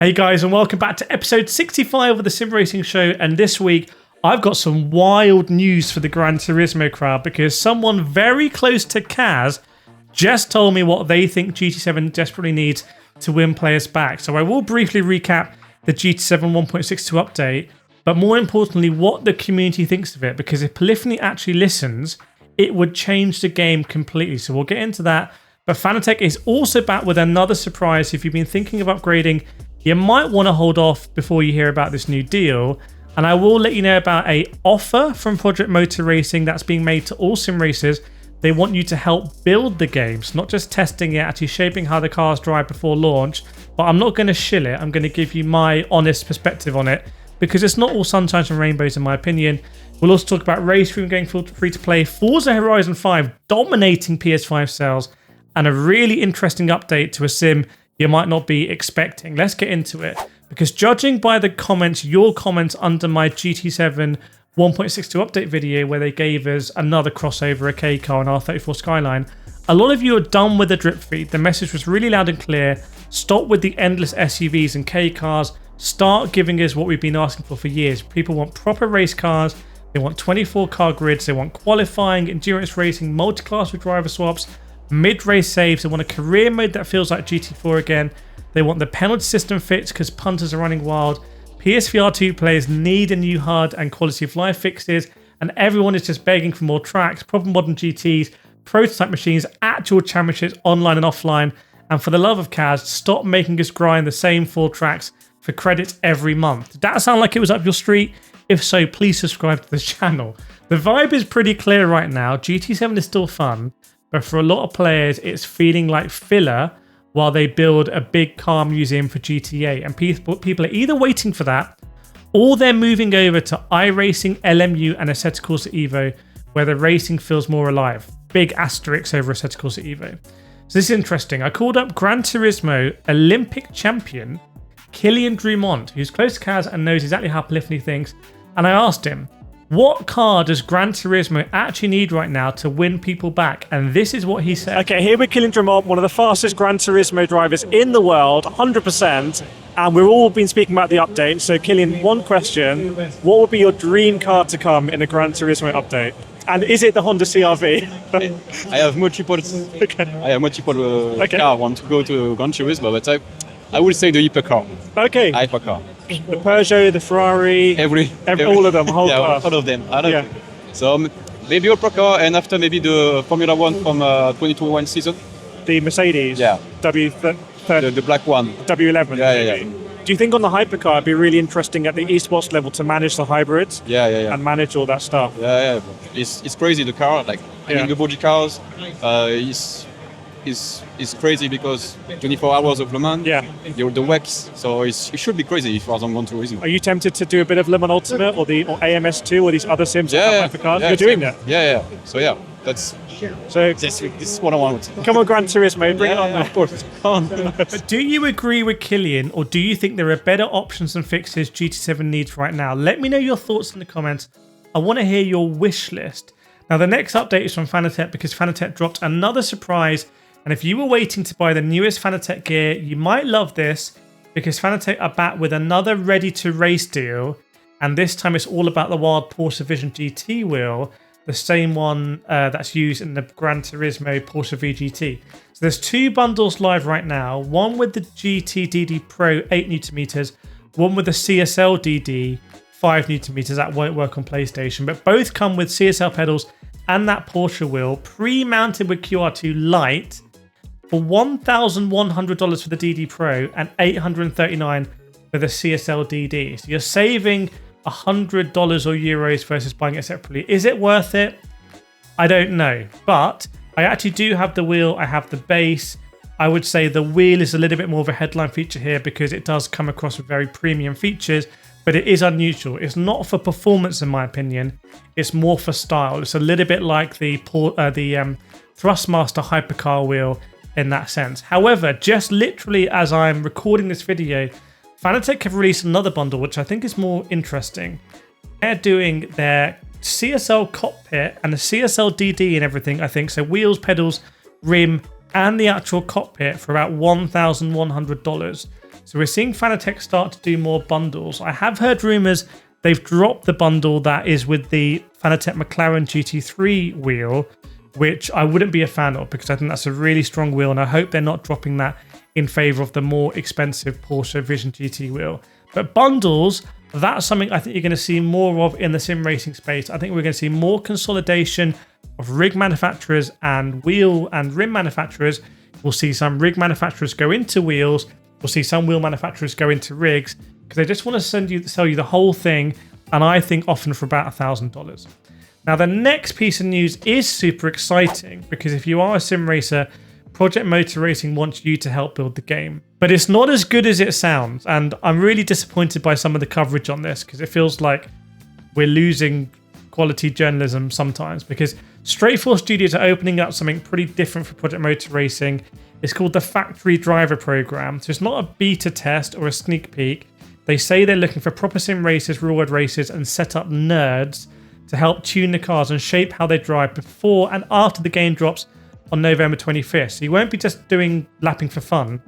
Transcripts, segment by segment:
Hey guys, and welcome back to episode 65 of the Sim Racing Show. And this week, I've got some wild news for the Gran Turismo crowd because someone very close to Kaz just told me what they think GT7 desperately needs to win players back. So I will briefly recap the GT7 1.62 update, but more importantly, what the community thinks of it, because if Polyphony actually listens, it would change the game completely. So we'll get into that. But Fanitech is also back with another surprise. If you've been thinking of upgrading, you might want to hold off before you hear about this new deal. And I will let you know about an offer from Project Motor Racing that's being made to all sim racers. They want you to help build the games, not just testing it, actually shaping how the cars drive before launch. But I'm not going to shill it. I'm going to give you my honest perspective on it because it's not all sunshine and rainbows in my opinion. We'll also talk about Race Room going free to play, Forza Horizon 5 dominating PS5 sales, and a really interesting update to a sim you might not be expecting. Let's get into it, because judging by the comments, your comments under my GT7 1.62 update video where they gave us another crossover, a K car, and R34 Skyline, a lot of you are done with the drip feed. The message was really loud and clear. Stop with the endless SUVs and K cars. Start giving us what we've been asking for years. People want proper race cars. They want 24 car grids. They want qualifying, endurance racing, multi-class with driver swaps, mid-race saves. They want a career mode that feels like GT4 again. They want the penalty system fixed because punters are running wild. PSVR 2 players need a new HUD and quality of life fixes, and everyone is just begging for more tracks, proper modern GTs, prototype machines, actual championships online and offline. And for the love of Kaz, stop making us grind the same 4 tracks for credits every month. Did that sound like it was up your street? If so, please subscribe to the channel. The vibe is pretty clear right now. GT7 is still fun, but for a lot of players, it's feeling like filler while they build a big car museum for GTA. And people are either waiting for that, or they're moving over to iRacing, LMU, and Assetto Corsa Evo, where the racing feels more alive. Big asterisks over Assetto Corsa Evo. So this is interesting. I called up Gran Turismo Olympic champion Kylian Drumont, who's close to Kaz and knows exactly how Polyphony thinks. And I asked him, what car does Gran Turismo actually need right now to win people back? And this is what he said. Okay, here with Kylian Drumont, one of the fastest Gran Turismo drivers in the world, 100%. And we've all been speaking about the update. So Kylian, one question. What would be your dream car to come in a Gran Turismo update? And is it the Honda CR-V? I have multiple car. I want to go to Gran Turismo, but I would say the hypercar. Okay. Hypercar. The Peugeot, the Ferrari, all of them, whole class. All of them. So maybe hypercar, and after maybe the Formula One from 2021 season. The Mercedes. Yeah. W30. The black one. W11. Yeah. Do you think on the hypercar it'd be really interesting at the esports level to manage the hybrids? Yeah. And manage all that stuff. Yeah. It's crazy, the car. Like the body cars is crazy because 24 hours of Le Mans. Yeah. The wax. So it should be crazy if Horizon Gran Turismo. Are you tempted to do a bit of Le Mans Ultimate or AMS2 or these other sims that have hypercars? Yeah, you're doing that? Yeah. So yeah, this is what I want. Come on, Gran Turismo, bring it on. Of course. But do you agree with Kylian, or do you think there are better options and fixes GT7 needs right now? Let me know your thoughts in the comments. I want to hear your wish list. Now, the next update is from Fanitech because Fanitech dropped another surprise. And if you were waiting to buy the newest Fanitech gear, you might love this because Fanitech are back with another ready-to-race deal. And this time it's all about the wild Porsche Vision GT wheel, the same one that's used in the Gran Turismo Porsche VGT. So there's 2 bundles live right now, one with the GT DD Pro 8Nm, one with the CSL DD 5Nm. That won't work on PlayStation, but both come with CSL pedals and that Porsche wheel pre-mounted with QR2 Lite for $1,100 for the DD Pro and $839 for the CSL DD. So you're saving $100 or euros versus buying it separately. Is it worth it? I don't know, but I actually do have the wheel. I have the base. I would say the wheel is a little bit more of a headline feature here because it does come across with very premium features, but it is unusual. It's not for performance, in my opinion. It's more for style. It's a little bit like the Thrustmaster hypercar wheel in that sense. However, just literally as I'm recording this video, Fanitech have released another bundle, which I think is more interesting. They're doing their CSL cockpit and the CSL DD and everything, I think. So wheels, pedals, rim, and the actual cockpit for about $1,100. So we're seeing Fanitech start to do more bundles. I have heard rumors they've dropped the bundle that is with the Fanitech McLaren GT3 wheel, which I wouldn't be a fan of because I think that's a really strong wheel, and I hope they're not dropping that in favor of the more expensive Porsche Vision GT wheel. But bundles, that's something I think you're going to see more of in the sim racing space. I think we're going to see more consolidation of rig manufacturers and wheel and rim manufacturers. We'll see some rig manufacturers go into wheels. We'll see some wheel manufacturers go into rigs because they just want to sell you the whole thing, and I think often for about $1,000. Now, the next piece of news is super exciting because if you are a sim racer, Project Motor Racing wants you to help build the game. But it's not as good as it sounds, and I'm really disappointed by some of the coverage on this because it feels like we're losing quality journalism sometimes, because Straightforward Studios are opening up something pretty different for Project Motor Racing. It's called the Factory Driver Program. So it's not a beta test or a sneak peek. They say they're looking for proper sim racers, real world racers, and set up nerds to help tune the cars and shape how they drive before and after the game drops on November 25th. So you won't be just doing lapping for fun.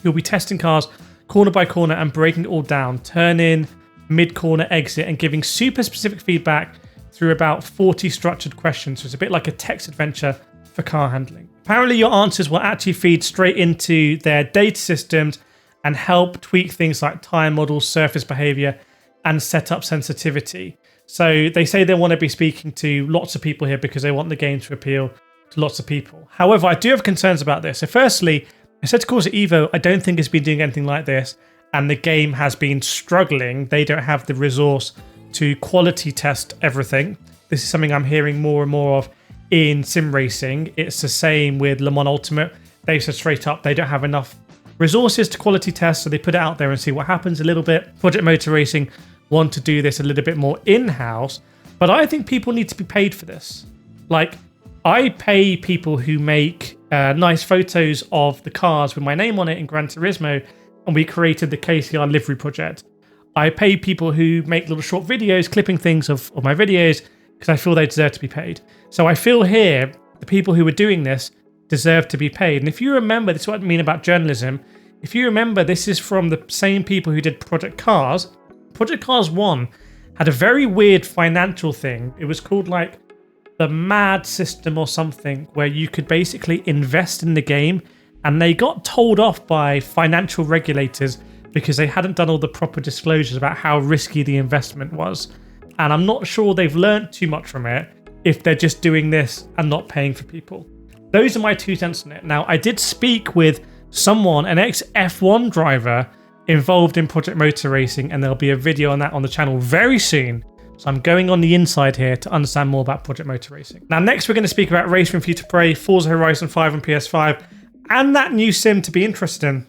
You'll be testing cars corner by corner and breaking it all down, turn in, mid-corner exit, and giving super specific feedback through about 40 structured questions. So it's a bit like a text adventure for car handling. Apparently your answers will actually feed straight into their data systems and help tweak things like tire models, surface behavior, and setup sensitivity. So they say they want to be speaking to lots of people here because they want the game to appeal to lots of people. However, I do have concerns about this. So firstly, I said to Corsa Evo, I don't think it's been doing anything like this, and the game has been struggling. They don't have the resource to quality test everything. This is something I'm hearing more and more of in sim racing. It's the same with Le Mans Ultimate. They've said straight up they don't have enough resources to quality test, so they put it out there and see what happens a little bit. Project Motor Racing want to do this a little bit more in-house, but I think people need to be paid for this. Like, I pay people who make nice photos of the cars with my name on it in Gran Turismo, and we created the KCR livery project. I pay people who make little short videos, clipping things of my videos, because I feel they deserve to be paid. So I feel here, the people who are doing this deserve to be paid. And if you remember, this is what I mean about journalism. If you remember, this is from the same people who did Project Cars. Project Cars 1 had a very weird financial thing. It was called like the MAD system or something, where you could basically invest in the game, and they got told off by financial regulators because they hadn't done all the proper disclosures about how risky the investment was. And I'm not sure they've learned too much from it if they're just doing this and not paying for people. Those are my 2 cents on it. Now, I did speak with someone, an ex-F1 driver involved in Project Motor Racing, and there'll be a video on that on the channel very soon. So I'm going on the inside here to understand more about Project Motor Racing. Now, next we're going to speak about Race Room Free to Play, Forza Horizon 5 on PS5, and that new sim to be interested in.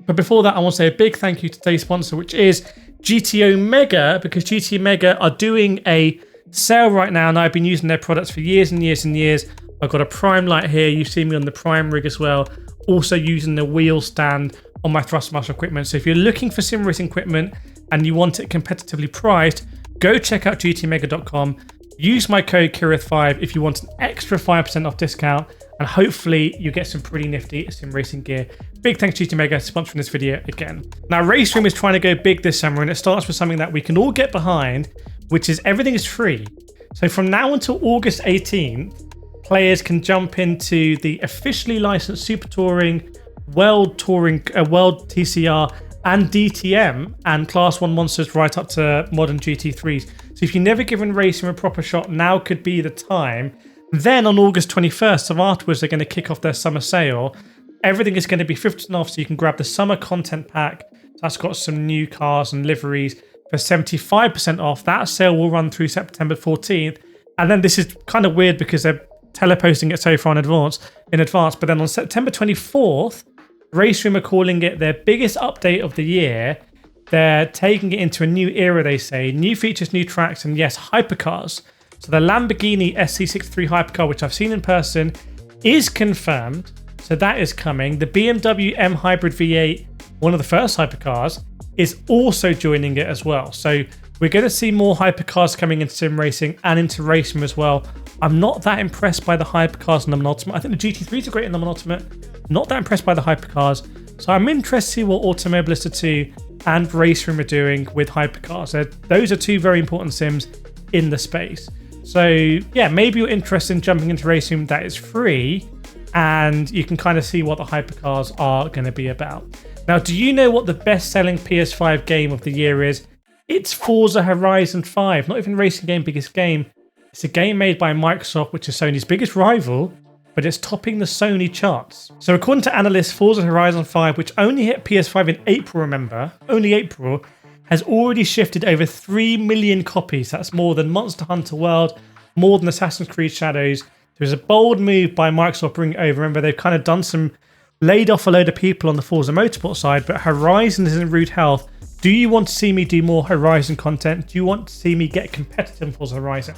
But before that, I want to say a big thank you to today's sponsor, which is GTO Mega, because GTO Mega are doing a sale right now, and I've been using their products for years and years and years. I've got a Prime light here. You see me on the Prime rig as well. Also using the wheel stand on my Thrustmaster equipment. So if you're looking for sim racing equipment and you want it competitively priced, go check out gtmega.com. Use my code Kireth5 if you want an extra 5% off discount, and hopefully you get some pretty nifty sim racing gear. Big thanks to GTO Mega for sponsoring this video again. Now, Race Room is trying to go big this summer, and it starts with something that we can all get behind, which is everything is free. So from now until August 18th, players can jump into the officially licensed Super Touring, World TCR, and DTM and Class 1 monsters right up to modern GT3s. So if you've never given racing a proper shot, now could be the time. Then on August 21st, so afterwards, they're going to kick off their summer sale. Everything is going to be 50% off, so you can grab the summer content pack. That's got some new cars and liveries for 75% off. That sale will run through September 14th. And then this is kind of weird because they're teleposting it so far in advance. But then on September 24th, Race Room are calling it their biggest update of the year. They're taking it into a new era, they say. New features, new tracks, and yes, hypercars. So the Lamborghini SC63 hypercar, which I've seen in person, is confirmed. So that is coming. The BMW M Hybrid V8, one of the first hypercars, is also joining it as well. So we're going to see more hypercars coming into sim racing and into Race Room as well. I'm not that impressed by the hypercars in the Ultimate. I think the GT3s are great in the Ultimate. Not that impressed by the hypercars, So I'm interested to see what Automobilista 2 and Race Room are doing with hypercars. Those are two very important sims in the space. So yeah, maybe you're interested in jumping into Race Room that is free, and you can kind of see what the hypercars are going to be about. Now, do you know what the best-selling PS5 game of the year is? It's Forza Horizon 5. Not even racing game, biggest game. It's a game made by Microsoft, which is Sony's biggest rival, but it's topping the Sony charts. So according to analysts, Forza Horizon 5, which only hit PS5 in April, remember, only April, has already shifted over 3 million copies. That's more than Monster Hunter World, more than Assassin's Creed Shadows. There's a bold move by Microsoft bringing it over. Remember, they've kind of done laid off a load of people on the Forza Motorsport side, but Horizon is in rude health. Do you want to see me do more Horizon content? Do you want to see me get competitive in Forza Horizon?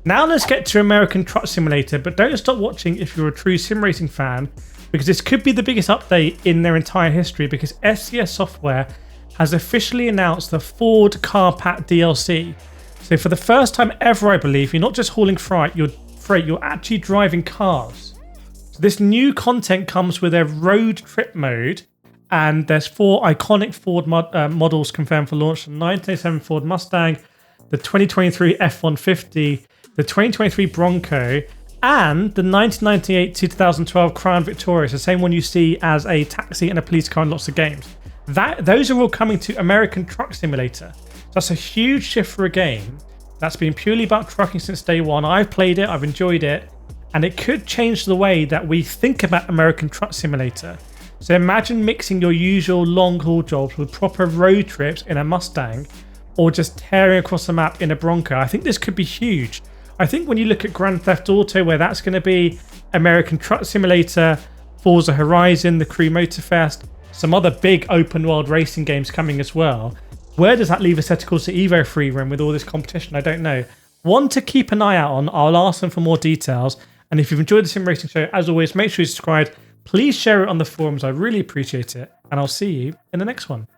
Now let's get to American Truck Simulator, but don't stop watching if you're a true sim racing fan, because this could be the biggest update in their entire history, because SCS Software has officially announced the Ford Car Pack DLC. So for the first time ever, I believe, you're not just hauling freight, you're actually driving cars. So this new content comes with a road trip mode, and there's 4 iconic Ford models confirmed for launch: the 1987 Ford Mustang, the 2023 F-150, the 2023 Bronco, and the 1998 to 2012 Crown Victoria, the same one you see as a taxi and a police car in lots of games. Those are all coming to American Truck Simulator. So that's a huge shift for a game that's been purely about trucking since day one. I've played it, I've enjoyed it, and it could change the way that we think about American Truck Simulator. So imagine mixing your usual long-haul jobs with proper road trips in a Mustang, or just tearing across the map in a Bronco. I think this could be huge. I think when you look at Grand Theft Auto, where that's going to be, American Truck Simulator, Forza Horizon, the Crew Motorfest, some other big open world racing games coming as well. Where does that leave Assetto Corsa Evo free roam with all this competition? I don't know. One to keep an eye out on. I'll ask them for more details. And if you've enjoyed the Sim Racing Show, as always, make sure you subscribe. Please share it on the forums. I really appreciate it. And I'll see you in the next one.